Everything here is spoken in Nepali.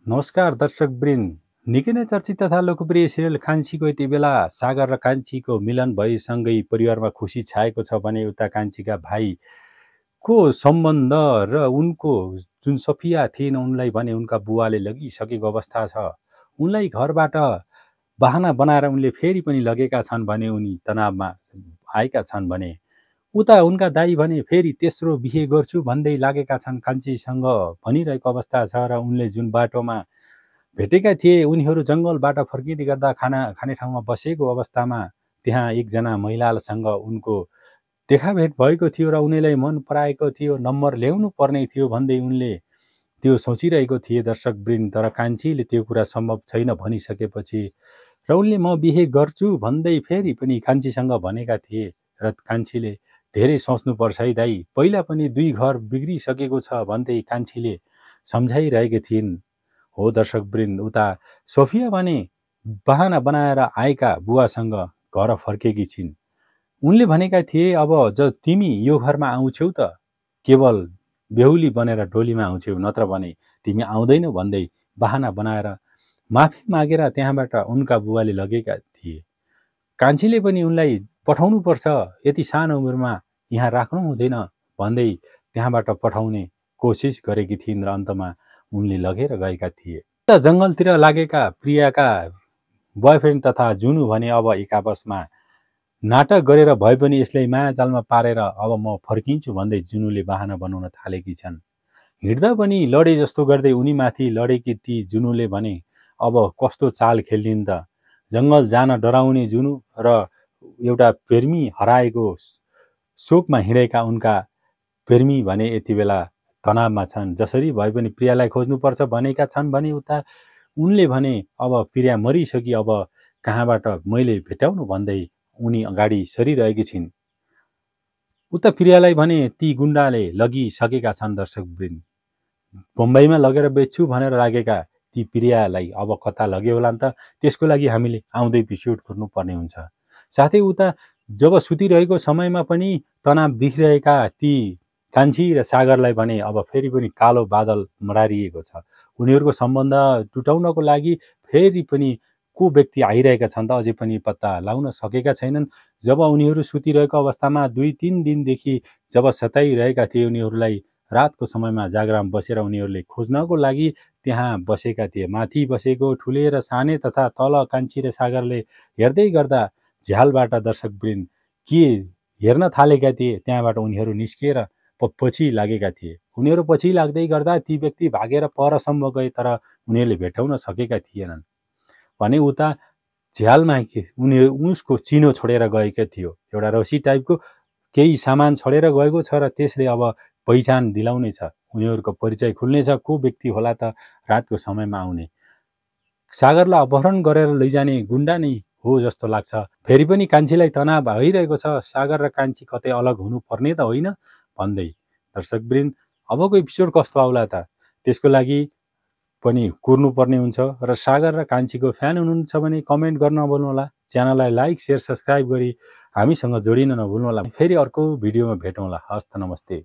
नमस्कार दर्शकवृन्द। निकै नै चर्चित तथा लोकप्रिय सिरियल कान्छीको यति बेला सागर र कान्छीको मिलन भएसँगै परिवारमा खुसी छाएको छ भने उता कान्छीका भाइको सम्बन्ध र उनको जुन सफिया थिइन् उनलाई भने उनका बुवाले लगिसकेको अवस्था छ। उनलाई घरबाट बहाना बनाएर उनले फेरि पनि लगेका छन् भने उनी तनावमा आएका छन् भने उता उनका दाइ भने फेरि तेस्रो बिहे गर्छु भन्दै लागेका छन् कान्छीसँग भनिरहेको अवस्था छ। र उनले जुन बाटोमा भेटेका थिए उनीहरू जङ्गलबाट फर्किँदै गर्दा खाने ठाउँमा बसेको अवस्थामा त्यहाँ एकजना महिलासँग उनको देखाभेट भएको थियो र उनीलाई मन पराएको थियो, नम्बर ल्याउनु पर्ने थियो भन्दै उनले त्यो सोचिरहेको थिए दर्शकवृन्द। तर कान्छीले त्यो कुरा सम्भव छैन भनिसकेपछि र उनले म बिहे गर्छु भन्दै फेरि पनि कान्छीसँग भनेका थिए र कान्छीले धेरै सोच्नुपर्छ है दाइ, पहिला पनि 2 घर बिग्रिसकेको छ भन्दै कान्छीले सम्झाइरहेकी थिइन्। हो दर्शकवृन्द, उता सोफिया भने बहाना बनाएर आएका बुवासँग घर फर्केकी छिन्। उनले भनेका थिए अब तिमी यो घरमा आउँछौ त केवल बेहुली बनेर डोलीमा आउँछौ, नत्र भने तिमी आउँदैनौ भन्दै बहाना बनाएर माफी मागेर त्यहाँबाट उनका बुवाले लगेका थिए। कान्छीले पनि उनलाई पठाउनु पर्छ, यति सानो उमेरमा यहाँ राख्नु हुँदैन भन्दै त्यहाँबाट पठाउने कोसिस गरेकी थिइन् र अन्तमा उनले लगेर गएका थिए। जङ्गलतिर लागेका प्रियाका बोयफ्रेन्ड तथा जुनु भने अब एक आपसमा नाटक गरेर भए पनि यसलाई मायाजालमा पारेर अब म फर्किन्छु भन्दै जुनुले बहाना बनाउन थालेकी छन्। हिँड्दा पनि लडे जस्तो गर्दै उनीमाथि लडेकी ती जुनुले भने अब कस्तो चाल खेल्लिन् त, जङ्गल जान डराउने जुनु र एउटा प्रेमी हराएको शोकमा हिँडेका उनका प्रेमी भने यति बेला तनावमा छन्। जसरी भए पनि प्रियालाई खोज्नुपर्छ भनेका छन् भने उता उनले भने अब प्रिया मरिसकी, अब कहाँबाट मैले भेटाउनु भन्दै उनी अगाडि सरिरहेकी छिन्। उता प्रियालाई भने ती गुण्डाले लगिसकेका छन् दर्शकवृन्द। बम्बईमा लगेर बेच्छु भनेर लागेका ती प्रियालाई अब कता लगे होला नि त, त्यसको लागि हामीले आउँदै एपिसोड कुर्नुपर्ने हुन्छ। साथै उता जब सुतिरहेको समयमा पनि तनाव देखिरहेका ती कान्छी र सागरलाई भने अब फेरि पनि कालो बादल मरारिएको छ। उनीहरूको सम्बन्ध टुटाउनको लागि फेरि पनि को व्यक्ति आइरहेका छन् त अझै पनि पत्ता लाउन सकेका छैनन्। जब उनीहरू सुतिरहेको अवस्थामा 2-3 दिनदेखि जब सताइरहेका थिए उनीहरूलाई, रातको समयमा जागराम बसेर उनीहरूले खोज्नको लागि त्यहाँ बसेका थिए। माथि बसेको ठुले र साने तथा तल कान्छी र सागरले हेर्दै गर्दा झ्यालबाट दर्शकवृन्द के हेर्न थालेका थिए, त्यहाँबाट उनीहरू निस्किएर पछि लागेका थिए। उनीहरू पछि लाग्दै गर्दा ती व्यक्ति भागेर परसम्म गए तर उनीहरूले भेटाउन सकेका थिएनन् भने उता झ्यालमा उसको चिनो छोडेर गएको थियो, एउटा रसी टाइपको केही सामान छोडेर गएको छ र त्यसले अब पहिचान दिलाउने छ, उनीहरूको परिचय खुल्नेछ, को व्यक्ति होला त रातको समयमा आउने। सागरलाई अपहरण गरेर लैजाने गुण्डा नै हो जस्तो लाग्छ। फेरि पनि कान्छीलाई तनाव भइरहेको छ, सागर र कान्छी कतै अलग हुनु पर्ने त होइन भन्दै। दर्शकवृन्द, अबको एपिसोड कस्तो आउला त त्यसको लागि पनि कुर्नुपर्ने हुन्छ। र सागर र कान्छीको फ्यान हुनुहुन्छ भने कमेन्ट गर्न नभुल्नुहोला। च्यानललाई लाइक शेयर सब्सक्राइब गरी हामीसँग जोडिन नभुल्नुहोला। फेरि अर्को भिडियोमा भेटौँला। हस्त नमस्ते।